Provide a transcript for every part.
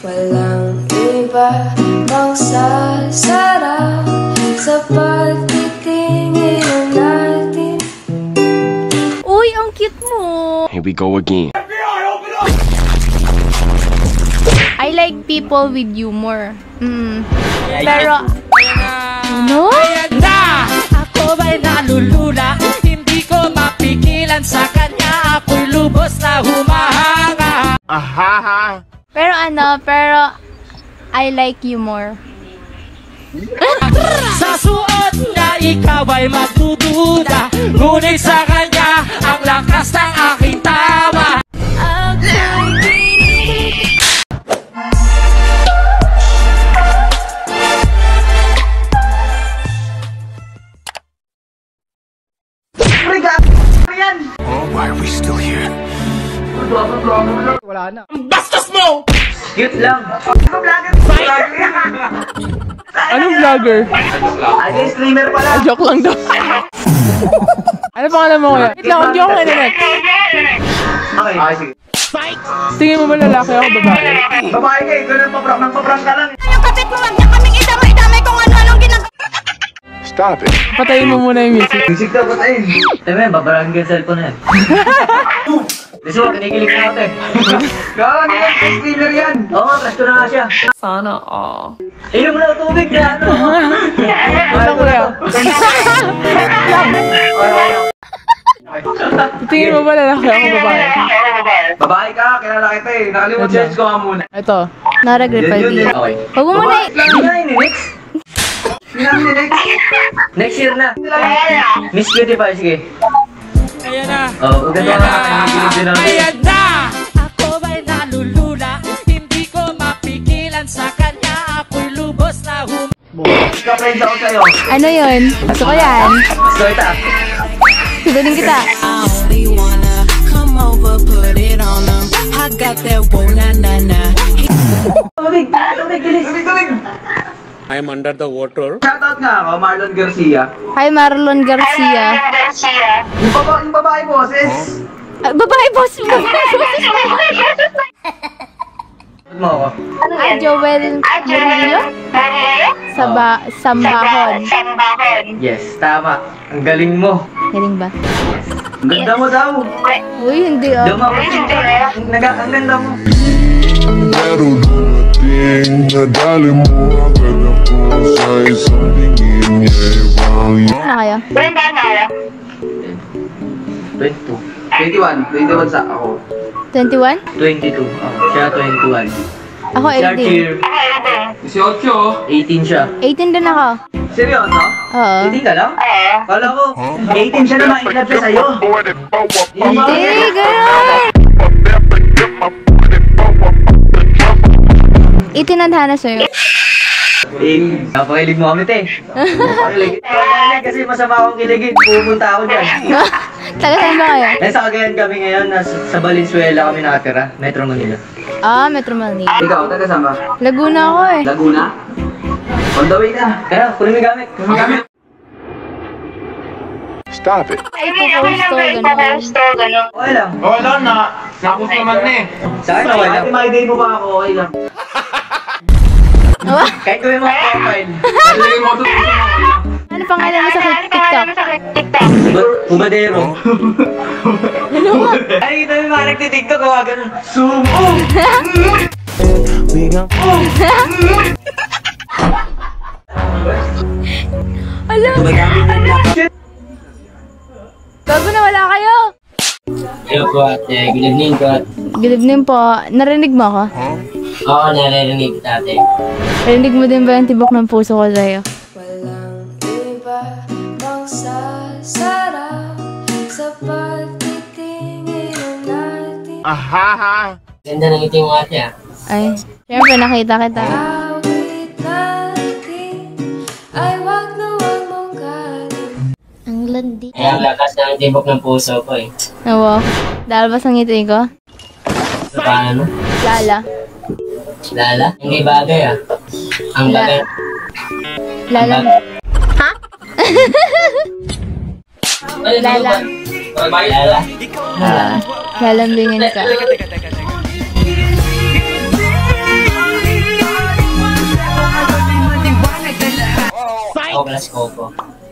Walang iba bang sasarap sa pagtitingin natin. Uy, ang cute mo! Here we go again. I like people with humor. Pero, ano? Ako ba'y nalulula? Hindi ko mapigilan sa kanya. Ako'y lubos na humahanga. Pero I like humor. Sa suot niya ikaw ay magdududa, ngunit sa kanya ang lakas ng aking tawa. Why are we still here? Wala na. Bastos mo! Cute lang. Anong vlogger? Ay, streamer pala. Joke lang daw. Ano pangalan mo kuya? Wait lang, hindi ako internet. Okay. Sige. Tingin mo ba lalaki ako babae? Babae ka, ikaw nang paprang ka lang. Yung kapit mo, wag niya kaming idamay-damay kung ano-anong ginagawa. Stop it. Patayin mo muna yung music. Music daw, patayin. Teme, babarangin ka yung cellphone na yan. Gusto mo, kinikilig na ako eh. Gawa na yan, streamer yan. Oo nga, crush ko na nga siya. Sana all. Inom na tubig na ano. Ano kuya? Tingin mo ba lalaki ako babae? Babae ka, kilala kita eh. Nakalimutan judge ko nga muna. Ito. Naragrade pa Yun, din. okay. Huwag mo muna Next? Next year na. Miss Beautify, sige. Ayan na. Oo, ganda na kinikilig din ako. Ayan na! Ako ba'y nalulula? Hindi ko mapigilan sa kanya. Ako'y lubos na Ka-friends ako sa'yo. Ano yun? Gusto ko yan. Gusto kita. Sigunin kita. only wanna come over, put it on them. I got that whoa na na na. Tumig, bilis. Tumig. I am under the water. Shoutout nga ako, Marlon Garcia. Hi, Marlon Garcia. Yung babae boses. Babae, boss mo. Ba't mo ako? Joel Murillo? Sambahon. Yes, tama. Ang galing mo. Galing ba? Ang ganda mo daw. Uy, hindi ah. Dumakusin ka. Ang ganda mo. Meron nating nadali mo agad ako sa isang tingin niya ibang Ano na kaya? 22. 21 sa ako. 21? 22. Siya 21. Ako Siya 18. cheer. 18 siya. 18 din ako. Seryoso? Oo. 18 ka lang? Kala ko, 18 siya na ma-inlove siya sa'yo. Hindi, gano'n. Itinadhana sa'yo. Napakilig mo kami, te. Napakilig. Kasi masama akong kiligin. Pupunta ako dyan. Taga saan ba kayo? Nasa Cagayan kami ngayon. Sa Valenzuela kami nakatira. Metro Manila. Ah, Metro Manila. Ikaw, taga saan ba? Laguna ako eh. Laguna? On the way na. Kaya, kunin mo yung gamit. Kunin mo yung gamit. Stop it. Ipoposto, gano'n. Okay lang. Wala na. Nakos naman na eh. Sa akin, okay lang. May day mo pa ako, okay lang. Kahit gawin mo ang profile. Nalagay mo ito. Ano pangalan mo sa TikTok? Bumadero. Ay, kita mo yung mga nagtitiktok, gawa ganun. Sumo! Alam! Bago na wala kayo! Hello po ate, good evening po. Good evening po. Narinig mo ako? Oo, naririnig kita ate. Narinig mo din ba yung tibok ng puso ko sa'yo? Walang iba bang sasarap sa pagtitingin natin. Ganda ng ngiti mo ate ah. Ay, syempre nakita kita. Awit natin ay wag na wag mong galing. Ang landi. Kaya ang lakas ng tibok ng puso ko eh. Wow. Dahil ba sa ngiti ko? So paano? Lala. Lala? Hindi bagay ah. Ang bagay. Lala. Ha? Lala. Lala? Lalambingin ka. Ako pala si Coco.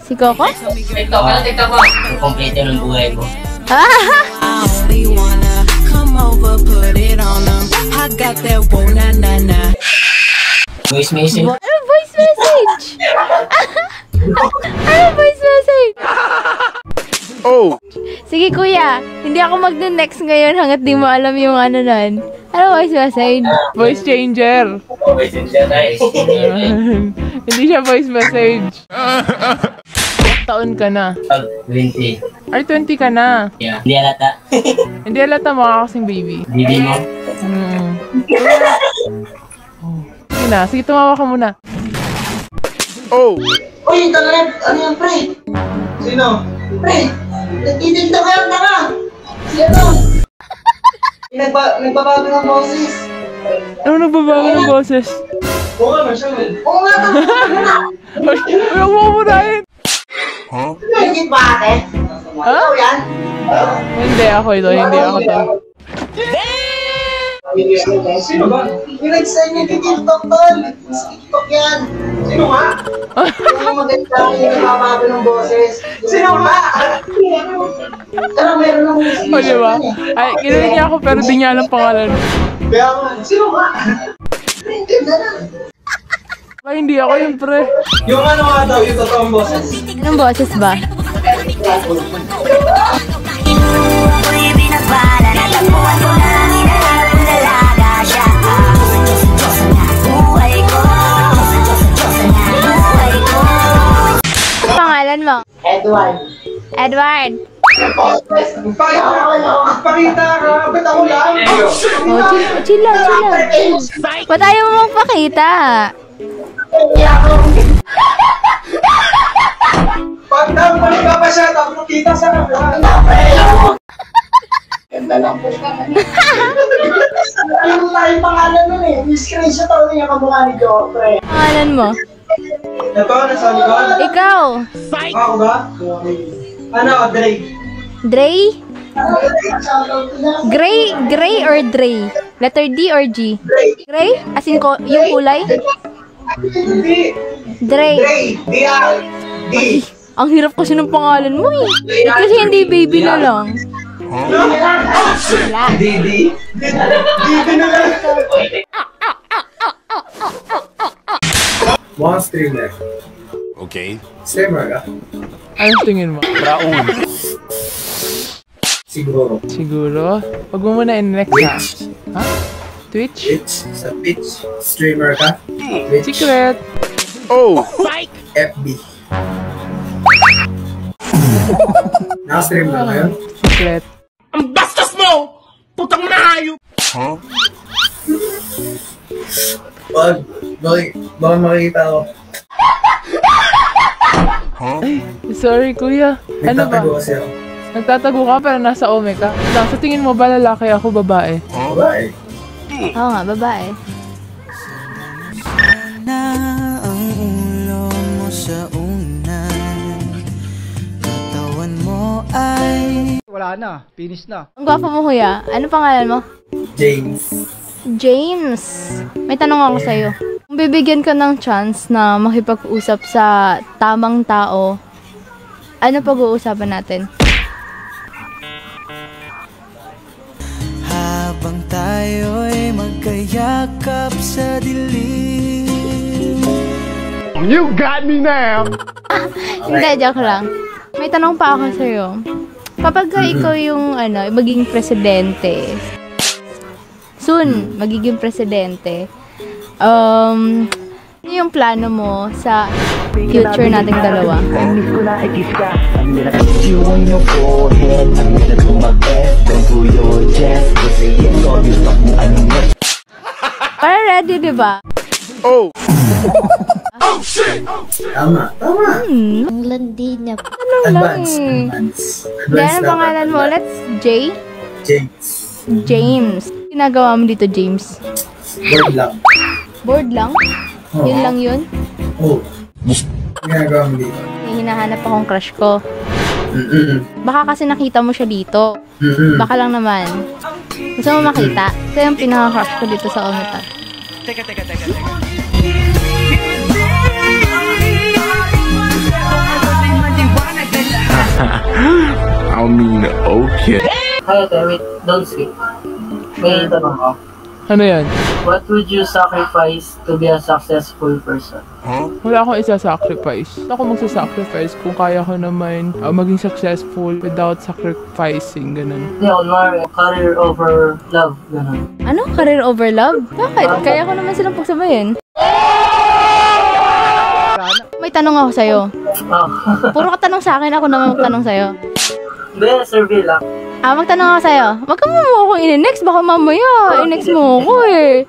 Si Coco? TikTok ka na, TikTok mo. Yung kompleto ng buhay ko. I only wanna come over, put it on them. I got that whoa na na na. Voice message. Ano voice message? Ano voice message? Oh! Sige kuya, hindi ako mag-next ngayon hanggat di mo alam yung ano nun. Ano voice message? Voice changer. Voice changer tayo. Hindi siya voice message. Taon ka na? 20. Ay, 20 ka na. Yeah. Hindi alata. Hindi alata mukha kasing baby. Bibi mo. Sige na, sige tumawa ka muna. Oh! Uy, talaga, ano yan, pre? Sino? Pre, nagtitinda ka yan, tanga! Sino? Nagbabago ng boses. Ano nagbabago ng boses? Oo nga, siya. Oo nga, Ay, huwag mo murahin! Huh? Nagigit ba ate? Ha? Ikaw yan? Hindi ako ito, hindi ako to. Sino ba? Yung nag-sign niya kay TikTok, tol. Sa TikTok yan. Sino nga? Yung maganda yung nagbabago ng boses. Sino nga? Pero meron ng musik. O, diba? Ay, kinilig niya ako pero di niya alam pangalan. Kaya ako, sino nga? Hindi na lang. Ay, hindi ako yung pre. Yung ano nga daw, yung totoong boses. Anong boses ba? Pangalan mo? Edward. Edward. Pakita ka, ba't ako lang? Oh, chill lang. Ba't ayaw mo magpakita? Pag naman ka pa siya, tapos kita sa kamera. Ganda lang po siya. Ano tayong pangalan nun eh. Screenshot ako niya kamukha ni Joffrey. Pangalan mo? Ito, nasa likod. Ikaw? Ako ba? Ano, Dre? Dre? Gray or Dre? Letter D or G? Gray? As in yung kulay? Hindi. Dre. D. Ang hirap kasi ng pangalan mo eh. Kasi hindi baby na lang. Wala. Didi na lang. One streamer. Okay. Streamer ka? Ano tingin mo? Raon. Siguro. Siguro? Huwag mo muna in-next ha. Ha? Twitch? Twitch. Sa Twitch. Streamer ka? Twitch. Secret. Oh! FB. Naka-stream na kayo? Secret. Ang bastos mo! Putang nahayo! Huh? Baka makikita ko. Huh? Sorry kuya. Ano ba? Nagtatago kasi ako. Nagtatago ka pero nasa ome ka? Lang, sa tingin mo ba lalaki ako babae? Babae. Oo nga, babae. Na ang ulo mo sa unan, katawan mo ay Wala na, finish na. Ang gwapo mo kuya. Ano pangalan mo? James. James. May tanong ako sa'yo. Kung bibigyan ka ng chance na makipag-usap sa tamang tao, ano pag-uusapan natin? habang tayo'y magkayakap sa dilim. You got me now! Hindi, joke lang. May tanong pa ako sa'yo. Kapag ikaw yung magiging presidente, soon, magiging presidente, ano yung plano mo sa future nating dalawa? Para ready, di ba? Oh! Tama. Ang landi niya. Tanong lang Advance. eh. Advance Dahil ang pangalan mo ulit? James. James. Ginagawa mo dito, James? Board lang. Board lang? Oo. Yun lang yun? Oh. Ginagawa mo dito. May hinahanap akong crush ko. Mm-mm. Baka kasi nakita mo siya dito. Mm-mm. Baka lang naman. Gusto mo makita? Ito yung pinaka-crush ko dito sa Ometat. I mean, okay. Hi, wait, don't speak. May tanong ko. Ano yan? What would you sacrifice to be a successful person? Wala akong isa-sacrifice. Ako magsasacrifice kung kaya ko naman maging successful without sacrificing, ganun. Yeah, career over love, ganun. Ano? Career over love? Bakit? Kaya ko naman silang pagsabayin. May tanong ako sa'yo. Oh. Puro ka tanong sa akin, ako naman magtanong sa'yo. Hindi, survey lang. Magtanong ako sa'yo. Wag ka mo akong in-next, baka mamaya in-next mo ako eh.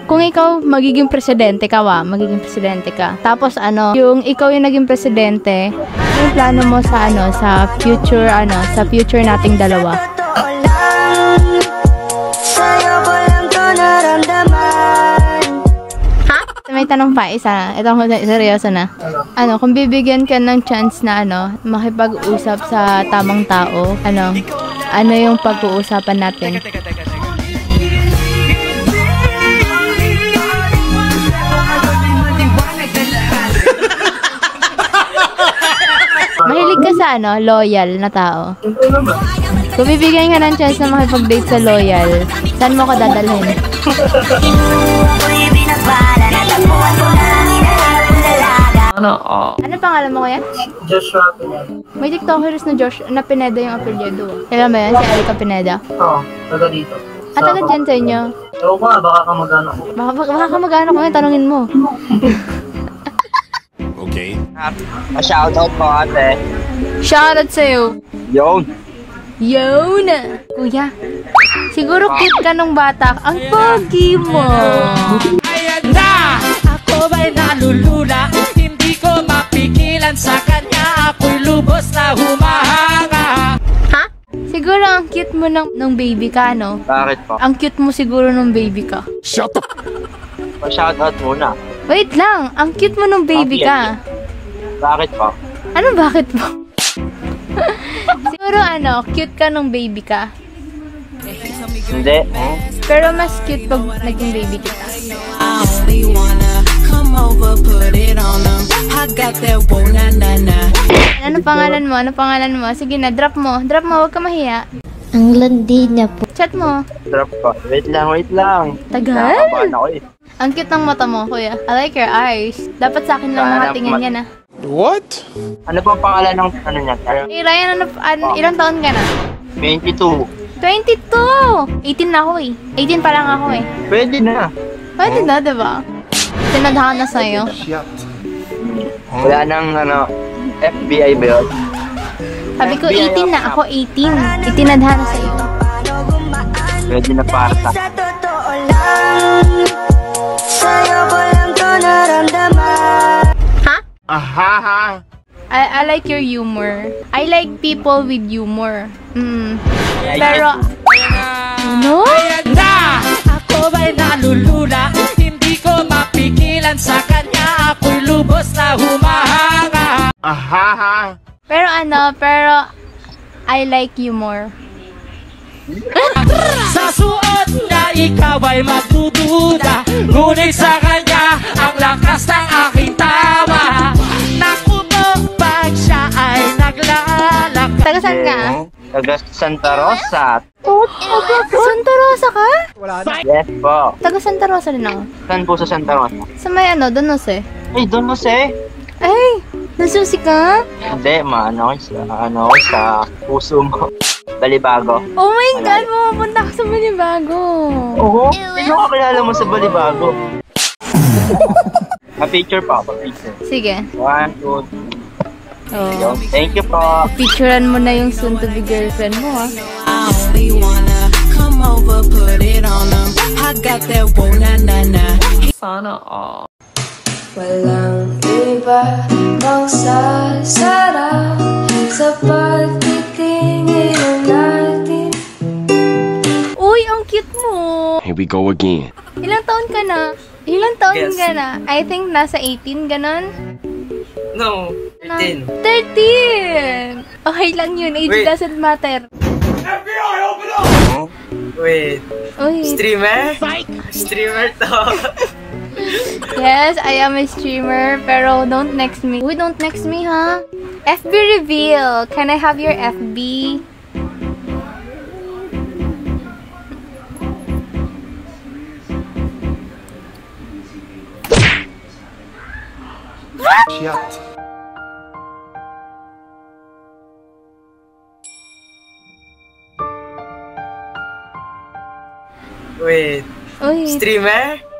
Kung ikaw magiging presidente ka magiging presidente ka. Tapos yung ikaw yung naging presidente, ano yung plano mo sa sa future nating dalawa? May tanong pa, isa. Ito seryoso na. Kung bibigyan ka ng chance na makipag-usap sa tamang tao, ano yung pag-uusapan natin? Mahilig ka sa loyal na tao. Kung bibigyan ka ng chance na makipag-date sa loyal, saan mo ka dadalhin? Ano pangalan mo kaya? Joshua Pineda. May tiktokers na na Pineda yung apelyido. Kailan ba yan? Si Erica Pineda? Oo, taga dito. Taga dyan sa inyo? Oo nga, baka kamag-anak ko. Baka kamag-anak ko yan, tanungin mo. Okay. Shoutout po ate. Shoutout sa'yo. Yon. Yun! Kuya, siguro cute ka nung bata. Ang pogi mo! Ayan na! Ako ba'y nalulula? Hindi ko mapigilan sa kanya. Ako'y lubos na humahanga. Ha? Siguro ang cute mo nung baby ka, no? Bakit po? Ang cute mo siguro nung baby ka. Shut up. Shoutout muna. Wait lang, ang cute mo nung baby ka. Bakit po? Ano bakit mo? Siguro cute ka nung baby ka. Hindi. Pero mas cute pag naging baby kita. I only wanna come over, put it on them. I got that whoa na na na. Ano pangalan mo? Ano pangalan mo? Sige na, drop mo. Drop mo, huwag ka mahiya. Ang landi niya po. Chat mo. Drop ko. Wait lang. Tagal. Nakakabahan ako eh. Ang cute ng mata mo, kuya. I like your eyes. Dapat sa akin lang makatingin yan, ah. What? Ano po ang pangalan ng niya? Hey, Ryan, ilang taon ka na? 22. 22! 18 na ako eh. 18 pa lang ako eh. Pwede na. Pwede na, diba? Tinadhaan na sa'yo. Wala nang FBI ba yun? Sabi ko 18 na, ako 18. Itinadhaan na sa'yo. Pwede na para sa Ha? Aha. I like your humor. I like people with humor. Pero, ano? Ayan na! Ako ba'y nalulula? Hindi ko mapigilan sa kanya. Ako'y lubos na humahanga. Aha. Pero, I like humor. Sa suot na ikaw ay magdududa, ngunit sa kanya ang lakas ng aking tawa. Naku po, pag siya ay naglalakad. Taga saan ka? Taga Santa Rosa. Santa Rosa ka? Yes po. Taga Santa Rosa din ako. Saan po sa Santa Rosa? Sa may Don Jose. Ay, Don Jose. Ay, nasusi ka? Hindi, sa puso mo. Balibago. Oh my God, pumunta ka sa Balibago. Oo? Sino kakilala mo sa Balibago? Pa-picture pa, pa-picture. Sige. 1, 2, 3. Oh. Thank you po. Picturean mo na yung soon-to-be girlfriend mo, ha? I only wanna come over, put it on them. I got that whoa na na na. Sana all. Walang iba pang sasarap sa pagtitingin natin. Uy, ang cute mo! Here we go again. Ilang taon ka na? Ilang taon ka na? I think nasa 18, ganon? No, 13. 13! Okay lang yun, age Wait. doesn't matter. Wait, Uy. streamer? Streamer to. Yes, I am a streamer, pero don't next me. Uy, don't next me, ha? FB reveal. Can I have your FB? Shit. Wait. Uy. Streamer?